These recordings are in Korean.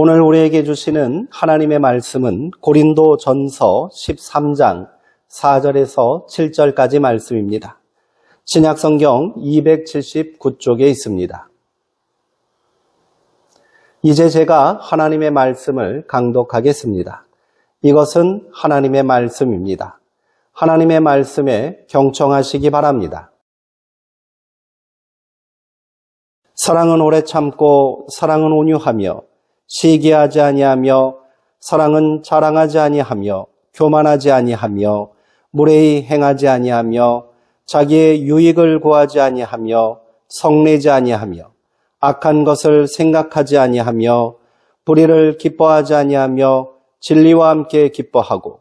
오늘 우리에게 주시는 하나님의 말씀은 고린도전서 13장 4절에서 7절까지 말씀입니다. 신약성경 279쪽에 있습니다. 이제 제가 하나님의 말씀을 강독하겠습니다. 이것은 하나님의 말씀입니다. 하나님의 말씀에 경청하시기 바랍니다. 사랑은 오래 참고 사랑은 온유하며 시기하지 아니하며 사랑은 자랑하지 아니하며 교만하지 아니하며 무례히 행하지 아니하며 자기의 유익을 구하지 아니하며 성내지 아니하며 악한 것을 생각하지 아니하며 불의를 기뻐하지 아니하며 진리와 함께 기뻐하고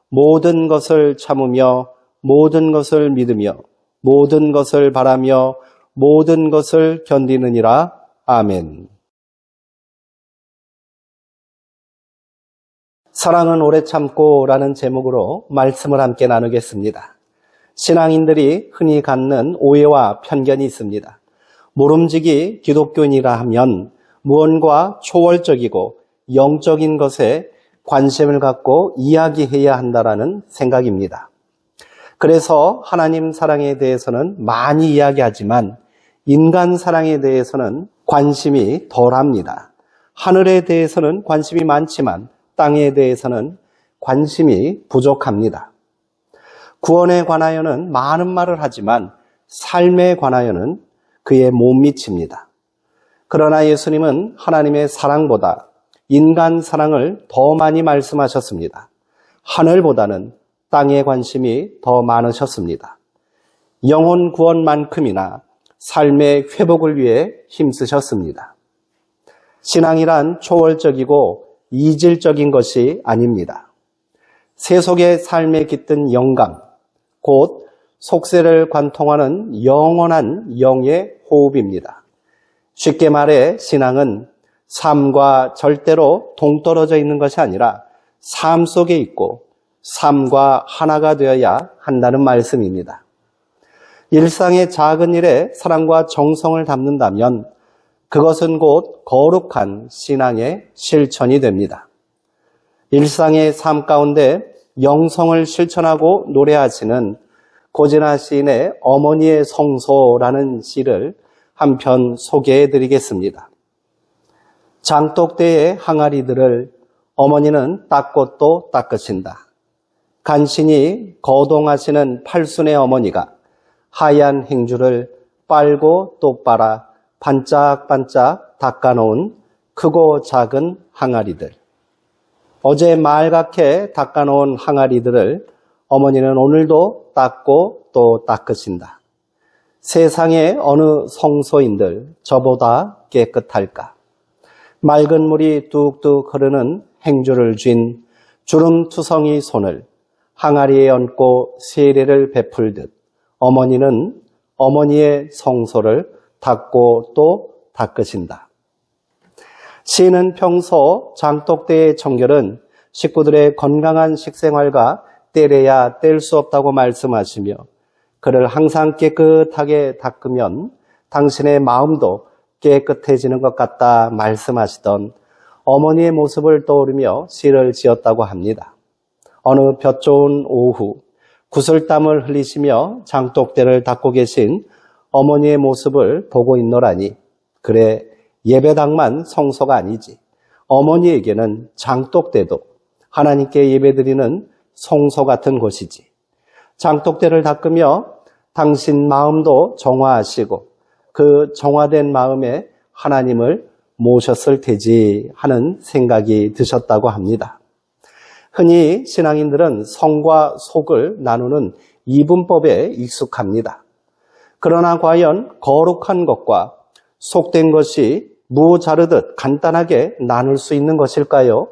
모든 것을 참으며 모든 것을 믿으며 모든 것을 바라며 모든 것을 견디느니라. 아멘. 사랑은 오래 참고 라는 제목으로 말씀을 함께 나누겠습니다. 신앙인들이 흔히 갖는 오해와 편견이 있습니다. 모름지기 기독교인이라 하면 무언가 초월적이고 영적인 것에 관심을 갖고 이야기해야 한다라는 생각입니다. 그래서 하나님 사랑에 대해서는 많이 이야기하지만 인간 사랑에 대해서는 관심이 덜합니다. 하늘에 대해서는 관심이 많지만 땅에 대해서는 관심이 부족합니다. 구원에 관하여는 많은 말을 하지만 삶에 관하여는 그에 못 미칩니다. 그러나 예수님은 하나님의 사랑보다 인간 사랑을 더 많이 말씀하셨습니다. 하늘보다는 땅에 관심이 더 많으셨습니다. 영혼 구원만큼이나 삶의 회복을 위해 힘쓰셨습니다. 신앙이란 초월적이고 이질적인 것이 아닙니다. 세속의 삶에 깃든 영감, 곧 속세를 관통하는 영원한 영의 호흡입니다. 쉽게 말해 신앙은 삶과 절대로 동떨어져 있는 것이 아니라 삶 속에 있고 삶과 하나가 되어야 한다는 말씀입니다. 일상의 작은 일에 사랑과 정성을 담는다면 그것은 곧 거룩한 신앙의 실천이 됩니다. 일상의 삶 가운데 영성을 실천하고 노래하시는 고진아 시인의 어머니의 성소라는 시를 한 편 소개해 드리겠습니다. 장독대의 항아리들을 어머니는 닦고 또 닦으신다. 간신히 거동하시는 팔순의 어머니가 하얀 행주를 빨고 또 빨아 반짝반짝 닦아놓은 크고 작은 항아리들. 어제 말갛게 닦아놓은 항아리들을 어머니는 오늘도 닦고 또 닦으신다. 세상의 어느 성소인들 저보다 깨끗할까? 맑은 물이 뚝뚝 흐르는 행주를 쥔 주름투성이 손을 항아리에 얹고 세례를 베풀듯 어머니는 어머니의 성소를 닦고 또 닦으신다. 시인은 평소 장독대의 청결은 식구들의 건강한 식생활과 떼려야 뗄 수 없다고 말씀하시며 그를 항상 깨끗하게 닦으면 당신의 마음도 깨끗해지는 것 같다 말씀하시던 어머니의 모습을 떠오르며 시를 지었다고 합니다. 어느 볕 좋은 오후 구슬땀을 흘리시며 장독대를 닦고 계신 어머니의 모습을 보고 있노라니 그래 예배당만 성소가 아니지 어머니에게는 장독대도 하나님께 예배드리는 성소 같은 곳이지. 장독대를 닦으며 당신 마음도 정화하시고 그 정화된 마음에 하나님을 모셨을 테지 하는 생각이 드셨다고 합니다. 흔히 신앙인들은 성과 속을 나누는 이분법에 익숙합니다. 그러나 과연 거룩한 것과 속된 것이 무 자르듯 간단하게 나눌 수 있는 것일까요?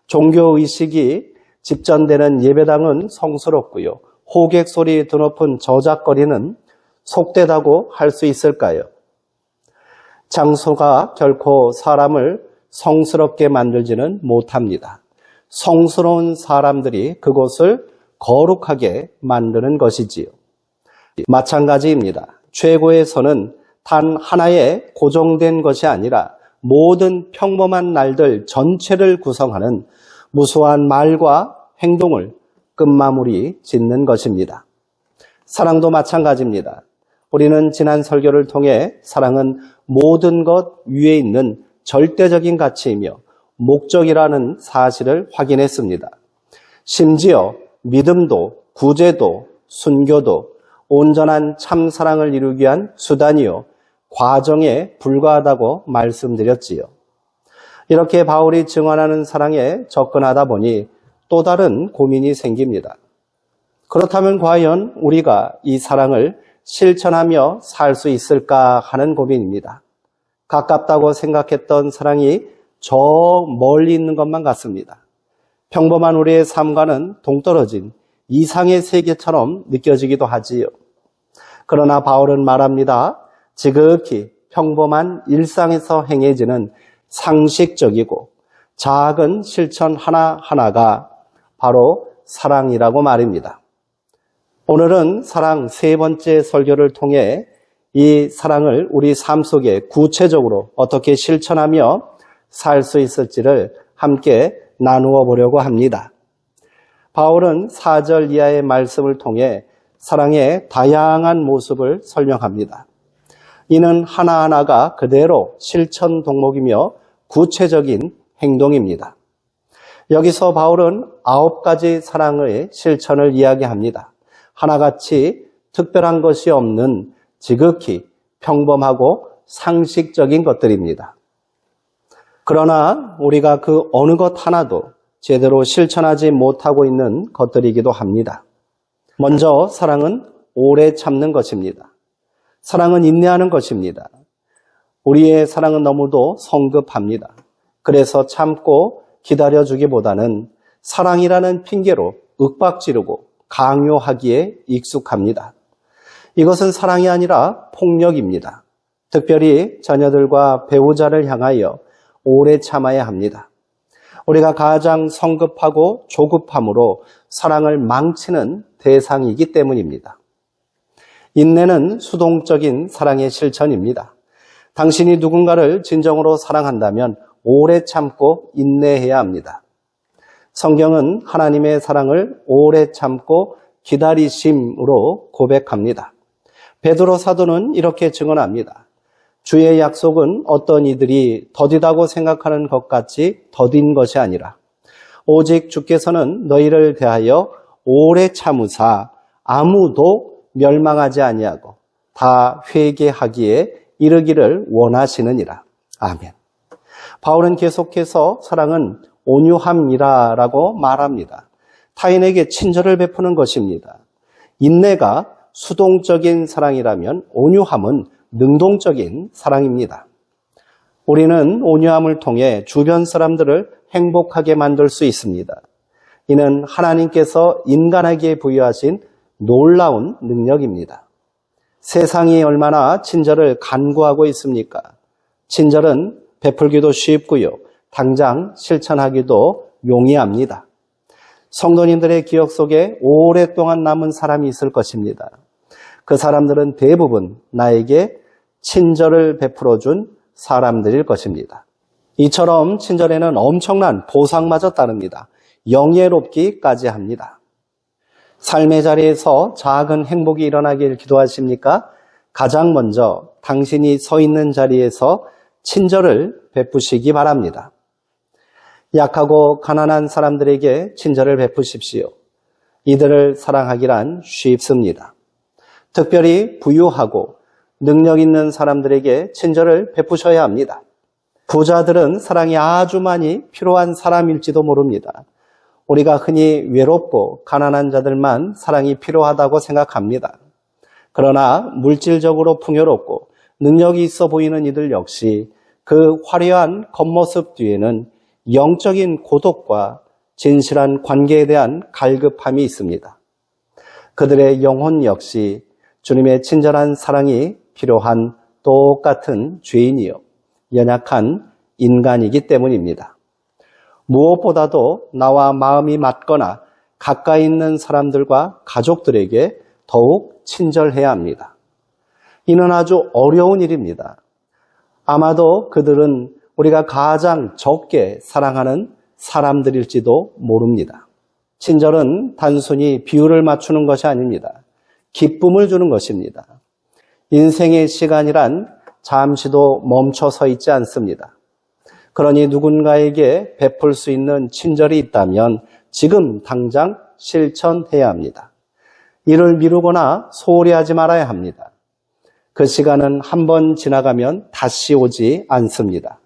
종교의식이 집전되는 예배당은 성스럽고요. 호객 소리 드높은 저작거리는 속되다고 할 수 있을까요? 장소가 결코 사람을 성스럽게 만들지는 못합니다. 성스러운 사람들이 그곳을 거룩하게 만드는 것이지요. 마찬가지입니다. 최고의 선은 단 하나의 고정된 것이 아니라 모든 평범한 날들 전체를 구성하는 무수한 말과 행동을 끝마무리 짓는 것입니다. 사랑도 마찬가지입니다. 우리는 지난 설교를 통해 사랑은 모든 것 위에 있는 절대적인 가치이며 목적이라는 사실을 확인했습니다. 심지어 믿음도, 구제도, 순교도 온전한 참사랑을 이루기 위한 수단이요, 과정에 불과하다고 말씀드렸지요. 이렇게 바울이 증언하는 사랑에 접근하다 보니 또 다른 고민이 생깁니다. 그렇다면 과연 우리가 이 사랑을 실천하며 살 수 있을까 하는 고민입니다. 가깝다고 생각했던 사랑이 저 멀리 있는 것만 같습니다. 평범한 우리의 삶과는 동떨어진 이상의 세계처럼 느껴지기도 하지요. 그러나 바울은 말합니다. 지극히 평범한 일상에서 행해지는 상식적이고 작은 실천 하나하나가 바로 사랑이라고 말입니다. 오늘은 사랑 세 번째 설교를 통해 이 사랑을 우리 삶 속에 구체적으로 어떻게 실천하며 살 수 있을지를 함께 나누어 보려고 합니다. 바울은 4절 이하의 말씀을 통해 사랑의 다양한 모습을 설명합니다. 이는 하나하나가 그대로 실천 동목이며 구체적인 행동입니다. 여기서 바울은 9가지 사랑의 실천을 이야기합니다. 하나같이 특별한 것이 없는 지극히 평범하고 상식적인 것들입니다. 그러나 우리가 그 어느 것 하나도 제대로 실천하지 못하고 있는 것들이기도 합니다. 먼저 사랑은 오래 참는 것입니다. 사랑은 인내하는 것입니다. 우리의 사랑은 너무도 성급합니다. 그래서 참고 기다려주기보다는 사랑이라는 핑계로 윽박지르고 강요하기에 익숙합니다. 이것은 사랑이 아니라 폭력입니다. 특별히 자녀들과 배우자를 향하여 오래 참아야 합니다. 우리가 가장 성급하고 조급함으로 사랑을 망치는 대상이기 때문입니다. 인내는 수동적인 사랑의 실천입니다. 당신이 누군가를 진정으로 사랑한다면 오래 참고 인내해야 합니다. 성경은 하나님의 사랑을 오래 참고 기다리심으로 고백합니다. 베드로 사도는 이렇게 증언합니다. 주의 약속은 어떤 이들이 더디다고 생각하는 것 같이 더딘 것이 아니라 오직 주께서는 너희를 대하여 오래 참으사 아무도 멸망하지 아니하고 다 회개하기에 이르기를 원하시느니라. 아멘. 바울은 계속해서 사랑은 온유함이라고 말합니다. 타인에게 친절을 베푸는 것입니다. 인내가 수동적인 사랑이라면 온유함은 능동적인 사랑입니다. 우리는 온유함을 통해 주변 사람들을 행복하게 만들 수 있습니다. 이는 하나님께서 인간에게 부여하신 놀라운 능력입니다. 세상이 얼마나 친절을 간구하고 있습니까? 친절은 베풀기도 쉽고요. 당장 실천하기도 용이합니다. 성도님들의 기억 속에 오랫동안 남은 사람이 있을 것입니다. 그 사람들은 대부분 나에게 친절을 베풀어준 사람들일 것입니다. 이처럼 친절에는 엄청난 보상마저 따릅니다. 영예롭기까지 합니다. 삶의 자리에서 작은 행복이 일어나길 기도하십니까? 가장 먼저 당신이 서 있는 자리에서 친절을 베푸시기 바랍니다. 약하고 가난한 사람들에게 친절을 베푸십시오. 이들을 사랑하기란 쉽습니다. 특별히 부유하고 능력 있는 사람들에게 친절을 베푸셔야 합니다. 부자들은 사랑이 아주 많이 필요한 사람일지도 모릅니다. 우리가 흔히 외롭고 가난한 자들만 사랑이 필요하다고 생각합니다. 그러나 물질적으로 풍요롭고 능력이 있어 보이는 이들 역시 그 화려한 겉모습 뒤에는 영적인 고독과 진실한 관계에 대한 갈급함이 있습니다. 그들의 영혼 역시 주님의 친절한 사랑이 필요한 똑같은 죄인이요, 연약한 인간이기 때문입니다. 무엇보다도 나와 마음이 맞거나 가까이 있는 사람들과 가족들에게 더욱 친절해야 합니다. 이는 아주 어려운 일입니다. 아마도 그들은 우리가 가장 적게 사랑하는 사람들일지도 모릅니다. 친절은 단순히 비율을 맞추는 것이 아닙니다. 기쁨을 주는 것입니다. 인생의 시간이란 잠시도 멈춰 서 있지 않습니다. 그러니 누군가에게 베풀 수 있는 친절이 있다면 지금 당장 실천해야 합니다. 이를 미루거나 소홀히 하지 말아야 합니다. 그 시간은 한 번 지나가면 다시 오지 않습니다.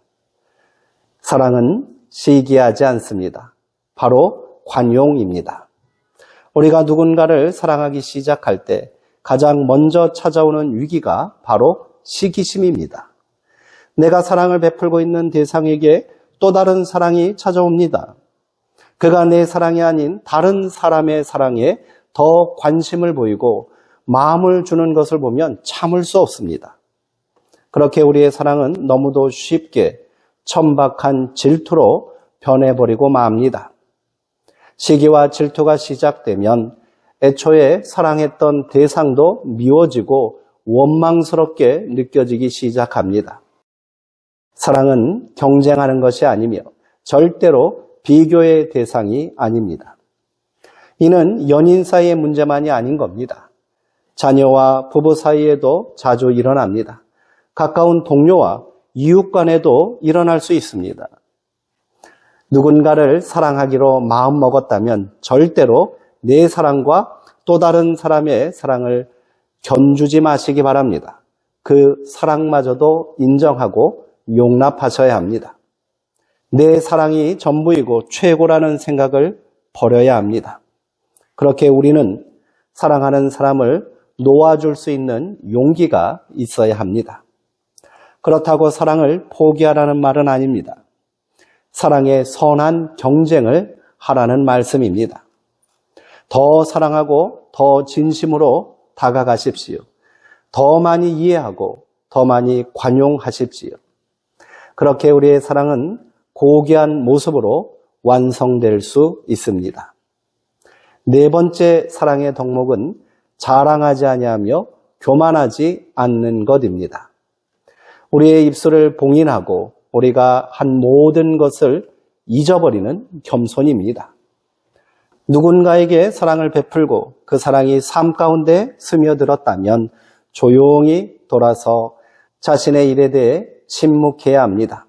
사랑은 시기하지 않습니다. 바로 관용입니다. 우리가 누군가를 사랑하기 시작할 때 가장 먼저 찾아오는 위기가 바로 시기심입니다. 내가 사랑을 베풀고 있는 대상에게 또 다른 사랑이 찾아옵니다. 그가 내 사랑이 아닌 다른 사람의 사랑에 더 관심을 보이고 마음을 주는 것을 보면 참을 수 없습니다. 그렇게 우리의 사랑은 너무도 쉽게 천박한 질투로 변해버리고 맙니다. 시기와 질투가 시작되면 애초에 사랑했던 대상도 미워지고 원망스럽게 느껴지기 시작합니다. 사랑은 경쟁하는 것이 아니며 절대로 비교의 대상이 아닙니다. 이는 연인 사이의 문제만이 아닌 겁니다. 자녀와 부부 사이에도 자주 일어납니다. 가까운 동료와 이웃 간에도 일어날 수 있습니다. 누군가를 사랑하기로 마음먹었다면 절대로 내 사랑과 또 다른 사람의 사랑을 견주지 마시기 바랍니다. 그 사랑마저도 인정하고 용납하셔야 합니다. 내 사랑이 전부이고 최고라는 생각을 버려야 합니다. 그렇게 우리는 사랑하는 사람을 놓아줄 수 있는 용기가 있어야 합니다. 그렇다고 사랑을 포기하라는 말은 아닙니다. 사랑의 선한 경쟁을 하라는 말씀입니다. 더 사랑하고 더 진심으로 다가가십시오. 더 많이 이해하고 더 많이 관용하십시오. 그렇게 우리의 사랑은 고귀한 모습으로 완성될 수 있습니다. 네 번째 사랑의 덕목은 자랑하지 아니하며 교만하지 않는 것입니다. 우리의 입술을 봉인하고 우리가 한 모든 것을 잊어버리는 겸손입니다. 누군가에게 사랑을 베풀고 그 사랑이 삶 가운데 스며들었다면 조용히 돌아서 자신의 일에 대해 침묵해야 합니다.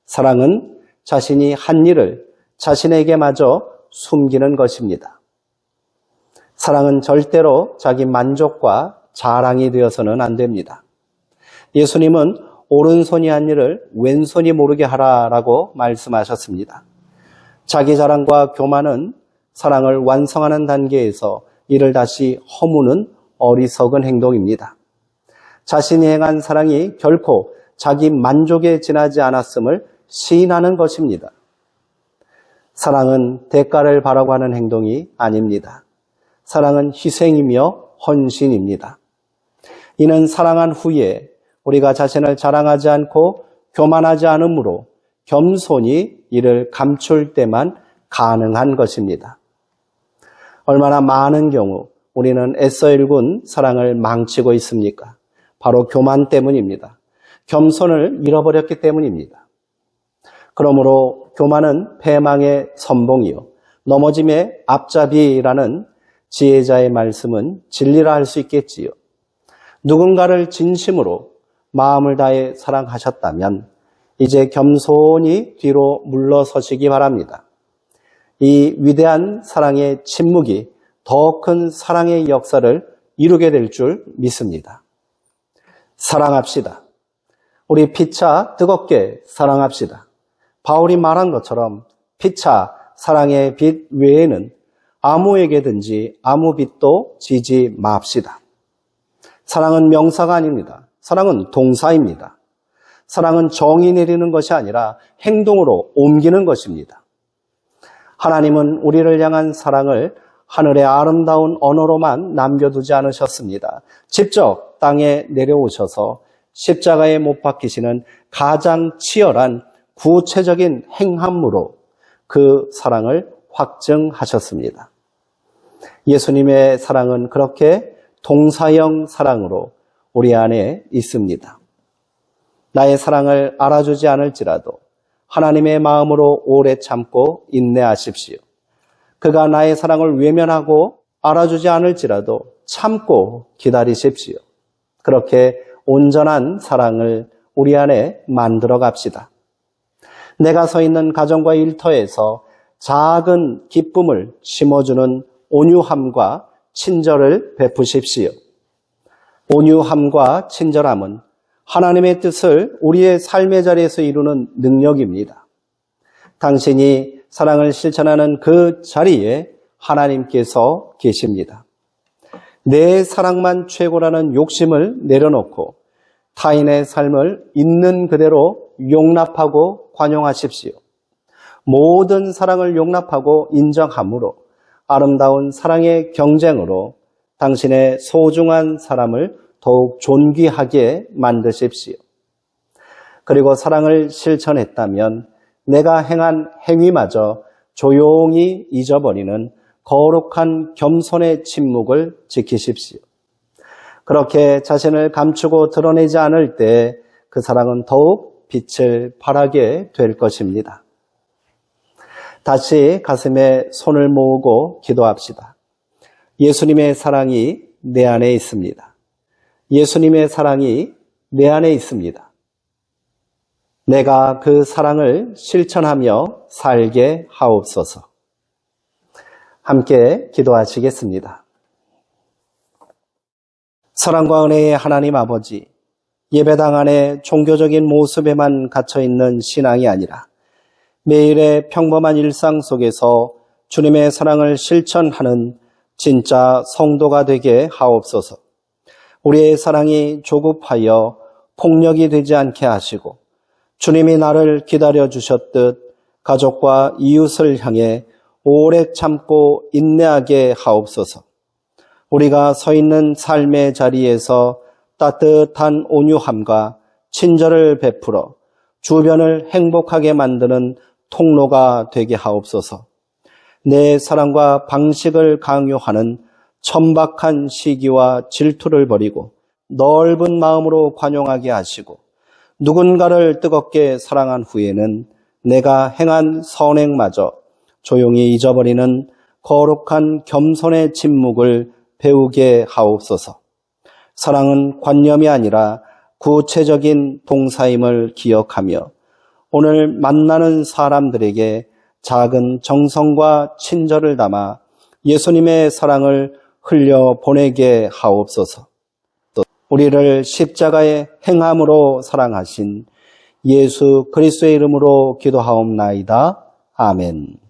사랑은 자신이 한 일을 자신에게마저 숨기는 것입니다. 사랑은 절대로 자기 만족과 자랑이 되어서는 안 됩니다. 예수님은 오른손이 한 일을 왼손이 모르게 하라라고 말씀하셨습니다. 자기 자랑과 교만은 사랑을 완성하는 단계에서 이를 다시 허무는 어리석은 행동입니다. 자신이 행한 사랑이 결코 자기 만족에 지나지 않았음을 시인하는 것입니다. 사랑은 대가를 바라고 하는 행동이 아닙니다. 사랑은 희생이며 헌신입니다. 이는 사랑한 후에 우리가 자신을 자랑하지 않고 교만하지 않으므로 겸손히 이를 감출 때만 가능한 것입니다. 얼마나 많은 경우 우리는 애써 일군 사랑을 망치고 있습니까? 바로 교만 때문입니다. 겸손을 잃어버렸기 때문입니다. 그러므로 교만은 패망의 선봉이요 넘어짐의 앞잡이라는 지혜자의 말씀은 진리라 할 수 있겠지요. 누군가를 진심으로 마음을 다해 사랑하셨다면 이제 겸손히 뒤로 물러서시기 바랍니다. 이 위대한 사랑의 침묵이 더 큰 사랑의 역사를 이루게 될 줄 믿습니다. 사랑합시다. 우리 피차 뜨겁게 사랑합시다. 바울이 말한 것처럼 피차 사랑의 빛 외에는 아무에게든지 아무 빛도 지지 맙시다. 사랑은 명사가 아닙니다. 사랑은 동사입니다. 사랑은 정의 내리는 것이 아니라 행동으로 옮기는 것입니다. 하나님은 우리를 향한 사랑을 하늘의 아름다운 언어로만 남겨두지 않으셨습니다. 직접 땅에 내려오셔서 십자가에 못 박히시는 가장 치열한 구체적인 행함으로 그 사랑을 확증하셨습니다. 예수님의 사랑은 그렇게 동사형 사랑으로 우리 안에 있습니다. 나의 사랑을 알아주지 않을지라도 하나님의 마음으로 오래 참고 인내하십시오. 그가 나의 사랑을 외면하고 알아주지 않을지라도 참고 기다리십시오. 그렇게 온전한 사랑을 우리 안에 만들어 갑시다. 내가 서 있는 가정과 일터에서 작은 기쁨을 심어주는 온유함과 친절을 베푸십시오. 온유함과 친절함은 하나님의 뜻을 우리의 삶의 자리에서 이루는 능력입니다. 당신이 사랑을 실천하는 그 자리에 하나님께서 계십니다. 내 사랑만 최고라는 욕심을 내려놓고 타인의 삶을 있는 그대로 용납하고 관용하십시오. 모든 사랑을 용납하고 인정함으로 아름다운 사랑의 경쟁으로 당신의 소중한 사람을 더욱 존귀하게 만드십시오. 그리고 사랑을 실천했다면 내가 행한 행위마저 조용히 잊어버리는 거룩한 겸손의 침묵을 지키십시오. 그렇게 자신을 감추고 드러내지 않을 때 그 사랑은 더욱 빛을 발하게 될 것입니다. 다시 가슴에 손을 모으고 기도합시다. 예수님의 사랑이 내 안에 있습니다. 예수님의 사랑이 내 안에 있습니다. 내가 그 사랑을 실천하며 살게 하옵소서. 함께 기도하시겠습니다. 사랑과 은혜의 하나님 아버지, 예배당 안에 종교적인 모습에만 갇혀있는 신앙이 아니라 매일의 평범한 일상 속에서 주님의 사랑을 실천하는 진짜 성도가 되게 하옵소서. 우리의 사랑이 조급하여 폭력이 되지 않게 하시고 주님이 나를 기다려 주셨듯 가족과 이웃을 향해 오래 참고 인내하게 하옵소서. 우리가 서 있는 삶의 자리에서 따뜻한 온유함과 친절을 베풀어 주변을 행복하게 만드는 통로가 되게 하옵소서. 내 사랑과 방식을 강요하는 천박한 시기와 질투를 버리고 넓은 마음으로 관용하게 하시고 누군가를 뜨겁게 사랑한 후에는 내가 행한 선행마저 조용히 잊어버리는 거룩한 겸손의 침묵을 배우게 하옵소서. 사랑은 관념이 아니라 구체적인 동사임을 기억하며 오늘 만나는 사람들에게 작은 정성과 친절을 담아 예수님의 사랑을 흘려보내게 하옵소서. 또 우리를 십자가의 행함으로 사랑하신 예수 그리스도의 이름으로 기도하옵나이다. 아멘.